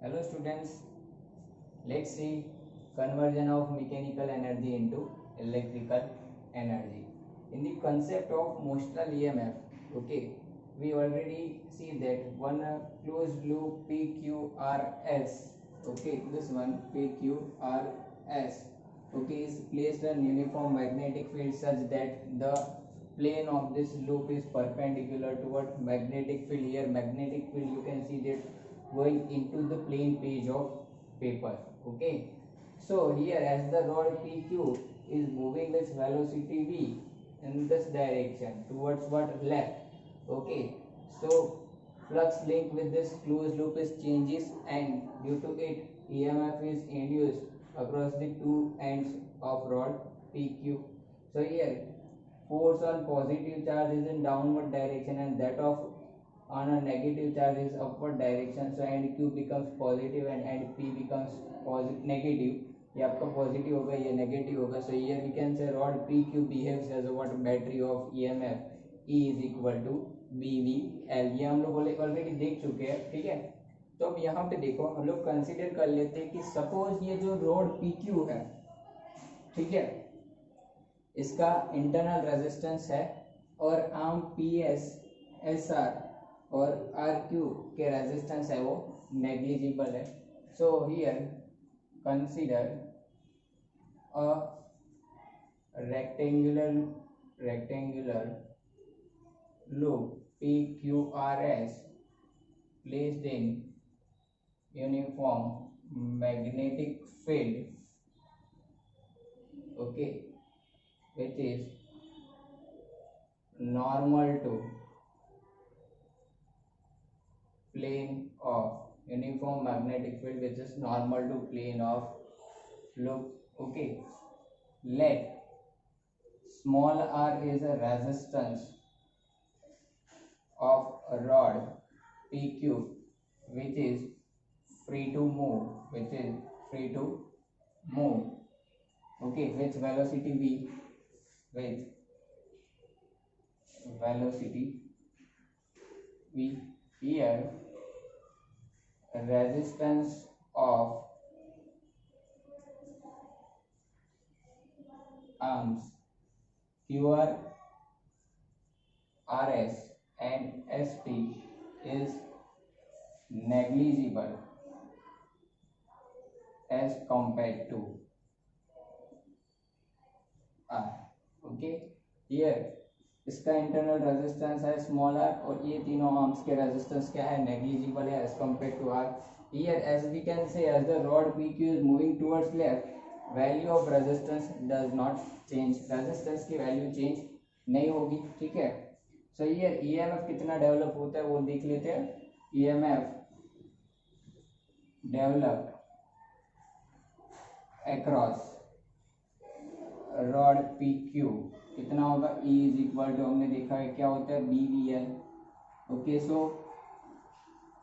Hello students, let's see conversion of mechanical energy into electrical energy. In the concept of motional EMF, okay, we already see that one closed loop PQRS, okay, this one PQRS, okay, is placed on uniform magnetic field such that the plane of this loop is perpendicular toward magnetic field. Here magnetic field you can see that going into the plain page of paper. Okay, so here as the rod PQ is moving with velocity v in this direction towards what, left. Okay, so flux link with this closed loop is changes, and due to it EMF is induced across the two ends of rod PQ. So here force on positive charge is in downward direction and that of on a negative charge is upward direction. So end Q becomes positive and end P becomes negative. ये आपका positive होगा, ये negative होगा. So here we can say rod PQ behaves as a what, battery of EMF E is equal to BVL. ये हम लोग already देख चुके हैं. ठीक है, तो अब यहाँ पे देखो हम लोग कंसीडर कर लेते हैं कि सपोज ये जो रॉड PQ है, ठीक है, इसका इंटरनल रेजिस्टेंस है और आर्म PS SR और RQ के रेजिस्टेंस है वो नेग्लिजिबल है. So here consider a rectangular loop PQRS placed in uniform magnetic field, okay, which is normal to plane of uniform magnetic field, which is normal to plane of loop. Okay, let small r is a resistance of a rod PQ which is free to move, okay, with velocity v, here resistance of arms QR, RS and ST is negligible as compared to R. Okay, here इसका internal resistance है small r और ये तीनों arms के resistance क्या है, negligible है as compare to r. Here as we can say as the rod PQ is moving towards left, value of resistance does not change, resistance की value change नहीं होगी. ठीक है, सो हियर EMF कितना develop होता है वो देख लेते हैं. EMF develop across rod PQ कितना होगा, E इज इक्वल टू, हमने देखा है क्या होता है, BVL. Okay, so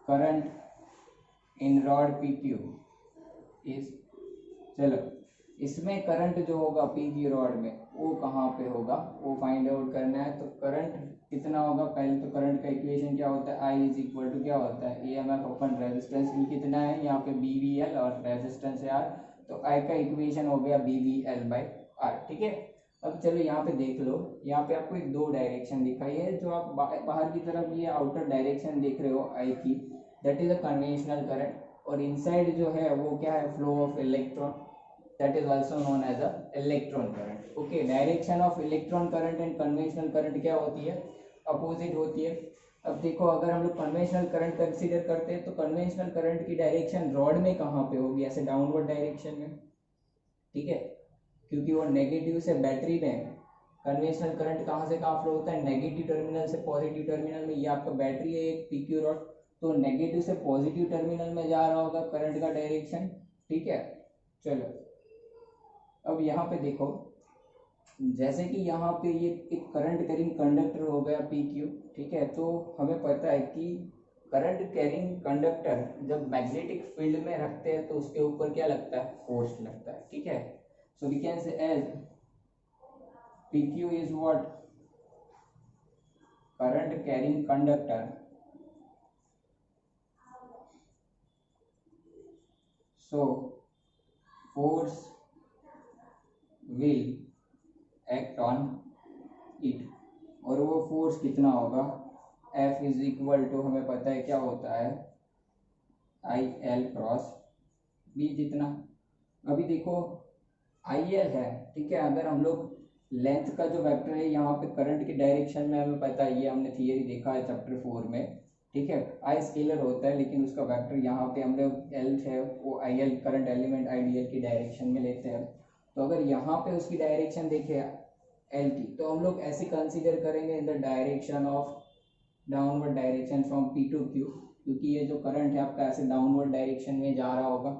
current in rod PQ is, चलो इसमें करंट जो होगा PQ रॉड में वो कहाँ पे होगा वो फाइंड आउट करना है. तो करंट कितना होगा, पहले तो करंट का इक्वेशन क्या होता है, I इज इक्वल टू क्या होता है, EMF अपन रेजिस्टेंस E कितना है, यहाँ पे BVL और रेजिस्टेंस है R. तो I का इक्वेशन हो गया BVL बाई R. ठीक है, अब चलो यहाँ पे देख लो, यहाँ पे आपको एक दो डायरेक्शन दिखाई है, जो आप बाहर की तरफ ये आउटर डायरेक्शन देख रहे हो I की, that is a conventional current, और इनसाइड जो है वो क्या है, flow of electron, that is also known as a electron current. Okay, direction of electron current and conventional current क्या होती है, अपोजिट होती है. अब देखो अगर हम लोग कन्वेंशनल करंट कंसीडर करते हैं तो कन्वेंशनल करंट की डायरेक्शन रॉड में कहाँ पे होगी, ऐसे डाउनवर्ड डायरेक्शन में. ठीक है, क्योंकि वो नेगेटिव से बैटरी में कन्वेंशनल करंट कहाँ से कहाँ फ्लो होता है, नेगेटिव टर्मिनल से पॉजिटिव टर्मिनल में. ये आपका बैटरी है एक PQ रॉड, तो नेगेटिव से पॉजिटिव टर्मिनल में जा रहा होगा करंट का डायरेक्शन. ठीक है, चलो अब यहाँ पे देखो, जैसे कि यहाँ पे ये एक करंट कैरिंग कंडक्टर हो गया PQ. ठीक है, तो हमें पता है कि करंट कैरिंग कंडक्टर जब मैग्नेटिक फील्ड में रखते हैं तो उसके ऊपर क्या लगता है, फोर्स लगता है. ठीक है, so we can say as PQ is what, current carrying conductor so force will act on it, और वो फोर्स कितना होगा, F इज इक्वल टू, हमें पता है क्या होता है, आई एल क्रॉस बी जितना। अभी देखो आई एल है, ठीक है, अगर हम लोग लेंथ का जो वेक्टर है यहाँ पे करंट की डायरेक्शन में, हमें पता है, ये हमने थियरी देखा है चैप्टर 4 में, ठीक है, आई स्केलर होता है लेकिन उसका वेक्टर यहाँ पे हम लोग एल है वो I L current element ideal की डायरेक्शन में लेते हैं। तो अगर यहाँ पे उसकी डायरेक्शन देखे एल की, तो हम लोग ऐसे कंसीडर करेंगे in the direction of downward direction from P to Q, क्योंकि ये जो करंट है आपका ऐसे डाउनवर्ड डायरेक्शन में जा रहा होगा,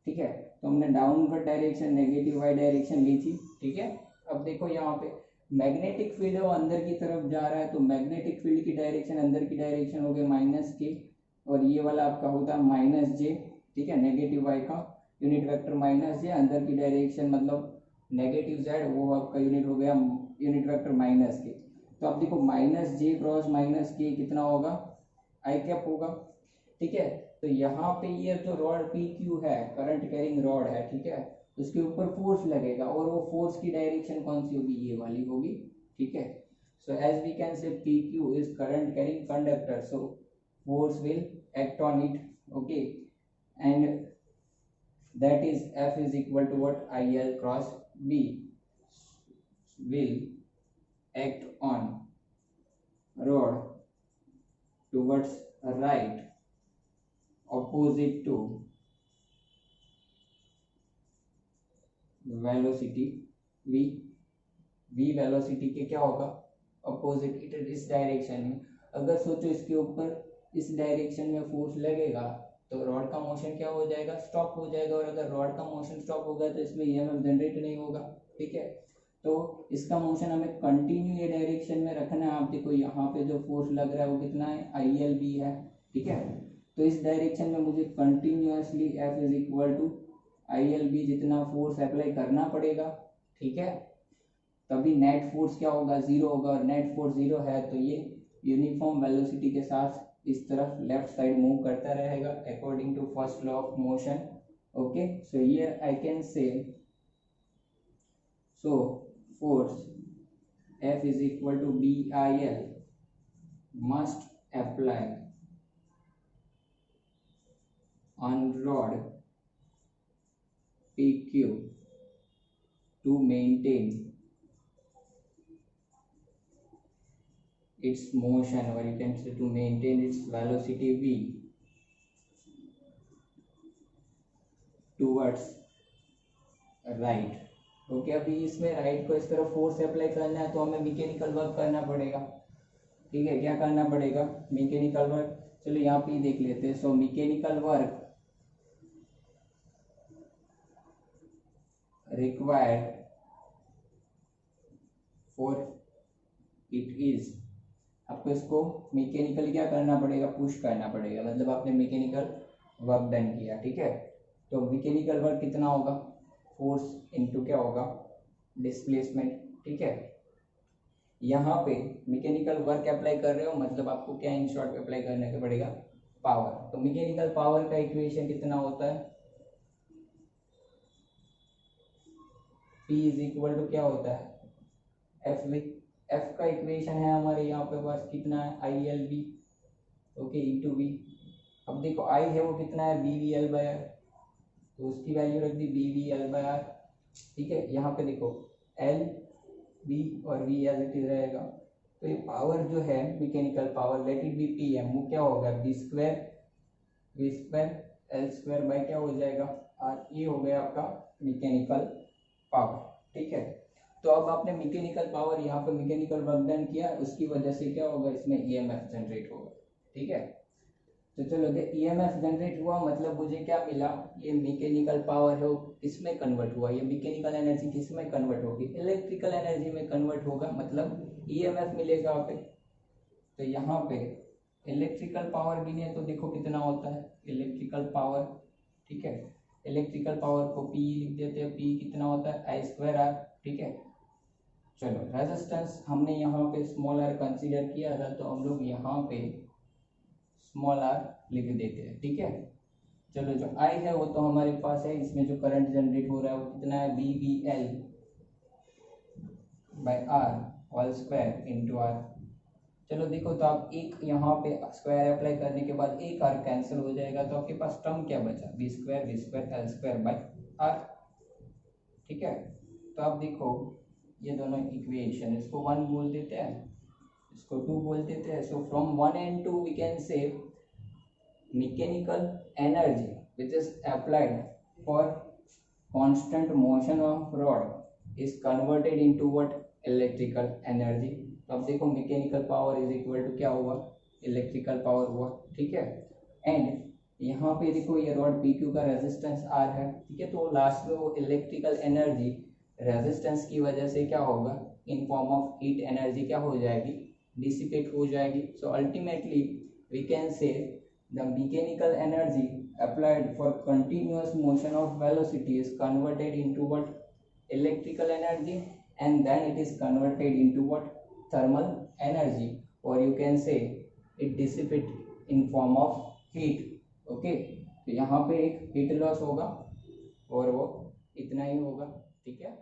ठीक है। तो हमने downward direction negative Y direction ली थी, ठीक है। अब देखो यहाँ पे मैग्नेटिक फील्ड है वो अंदर की तरफ जा रहा है, तो मैग्नेटिक फील्ड की डायरेक्शन अंदर की डायरेक्शन हो गई माइनस के, और ये वाला आपका होता है माइनस जे, ठीक है, नेगेटिव वाई का यूनिट वेक्टर माइनस जे, अंदर की डायरेक्शन मतलब नेगेटिव जेड, वो आपका यूनिट हो गया यूनिट वेक्टर माइनस के। तो आप देखो माइनस जे क्रॉस माइनस के कितना होगा, आई कैप होगा, ठीक है। तो यहाँ पे ये जो रॉड पी क्यू है, करंट कैरिंग रॉड है, ठीक है, उसके ऊपर फोर्स लगेगा, और वो फोर्स की डायरेक्शन कौन सी होगी, ये वाली होगी, ठीक है। So as we can say P Q is current carrying conductor, so force will act on it, okay, and that is F is equal to what, IL cross B will act on rod towards right opposite to velocity V। V velocity के क्या होगा, opposite, it इस direction में। अगर सोचो इसके ऊपर इस डायरेक्शन में फोर्स लगेगा तो रॉड का मोशन क्या हो जाएगा, स्टॉप हो जाएगा, और अगर रॉड का मोशन स्टॉप होगा तो इसमें ईएमएफ जनरेट नहीं होगा, ठीक है। तो इसका मोशन हमें कंटिन्यू ये डायरेक्शन में रखना है। आप देखो यहाँ पे जो फोर्स लग रहा है वो कितना है, आई एल बी है, ठीक है। तो इस डायरेक्शन में मुझे continuously F is equal to I L B जितना फोर्स अप्लाई करना पड़ेगा, ठीक है। तभी नेट फोर्स क्या होगा, जीरो होगा, और नेट फोर्स जीरो है तो ये यूनिफॉर्म वेलोसिटी के साथ इस तरफ लेफ्ट साइड मूव करता रहेगा according to first law of motion, okay. So here I can say, so force F is equal to BIL must apply on rod PQ to maintain its motion, or you can say to maintain its velocity V towards right, okay. अभी इसमें right को इस तरफ force apply करना है तो हमें mechanical work करना पड़ेगा, ठीक है। क्या करना पड़ेगा, मैकेनिकल वर्क, चलो यहाँ पे देख लेते हैं। So mechanical work required for it is, आपको इसको मैकेनिकली क्या करना पड़ेगा, पुश करना पड़ेगा, मतलब आपने मैकेनिकल वर्क डन किया, ठीक है। तो मैकेनिकल वर्क कितना होगा, फोर्स इनटू क्या होगा, डिस्प्लेसमेंट, ठीक है। यहाँ पे मैकेनिकल वर्क अप्लाई कर रहे हो मतलब आपको क्या इन शॉर्ट अप्लाई करने का पड़ेगा, पावर। तो मैकेनिकल पावर का इक्वेशन कितना होता है, P इज इक्वल टू क्या होता है, एफ वी, एफ का इक्वेशन है हमारे यहाँ पे पास कितना है, I L B, okay, into V. अब देखो आई है वो कितना है, B V L by R, तो उसकी वैल्यू रख दी B V L by R, ठीक है। यहाँ पे देखो एल बी और वी एज इट इज रहेगा, तो ये पावर जो है mechanical power, let it be P M, वो क्या होगा, B square V square L square by क्या हो जाएगा, आर। ये हो गया आपका मैकेनिकल पावर, ठीक है। तो अब आपने मैकेनिकल पावर यहाँ पे मैकेनिकल वर्क डन किया, उसकी वजह से क्या होगा, इसमें ईएमएफ जनरेट होगा, ठीक है। तो चलो ईएमएफ जनरेट हुआ मतलब मुझे क्या मिला, ये मैकेनिकल पावर है वो किसमें कन्वर्ट हुआ, ये मैकेनिकल एनर्जी किसमें कन्वर्ट होगी, इलेक्ट्रिकल एनर्जी में कन्वर्ट होगा, मतलब ईएमएफ मिलेगा आप पे। तो यहाँ पे इलेक्ट्रिकल पावर भी नहीं है तो देखो कितना होता है इलेक्ट्रिकल पावर, ठीक है। इलेक्ट्रिकल पावर को P लिख देते हैं, P कितना होता है, आई स्क्वायर आर, ठीक है। चलो रेजिस्टेंस हमने यहाँ पे स्मॉल आर कंसीडर किया था तो हम लोग यहाँ पे स्मॉल आर लिख देते हैं, ठीक है। चलो जो आई है वो तो हमारे पास है, इसमें जो करंट जनरेट हो रहा है वो कितना है, B V L by R whole square into R. चलो देखो, तो आप एक यहाँ पे स्क्वायर अप्लाई करने के बाद एक आर कैंसिल हो जाएगा, तो आपके पास टर्म क्या बचा, B square L square by R. ठीक है, तो आप देखो ये दोनों इक्वेशन, इसको 1 बोल देते हैं, इसको 2 बोल देते हैं। So from 1 and 2 we can say mechanical energy which is applied for constant motion of rod is converted into what, electrical energy। तो अब देखो mechanical power is equal to क्या हुआ, इलेक्ट्रिकल पावर हुआ। ठीक है, एंड यहाँ पे देखो ये रॉड पी क्यू का रेजिस्टेंस आर है। ठीक है, तो लास्ट में वो इलेक्ट्रिकल एनर्जी रेजिस्टेंस की वजह से क्या होगा, in form of heat energy क्या हो जाएगी, डिसिपेट हो जाएगी। So ultimately we can say the mechanical energy applied for continuous motion of velocity is converted into what, electrical energy, and then it is converted into what, thermal energy, or you can say it dissipate in form of heat। okay, तो यहाँ पे एक heat loss होगा और वो इतना ही होगा। ठीक है।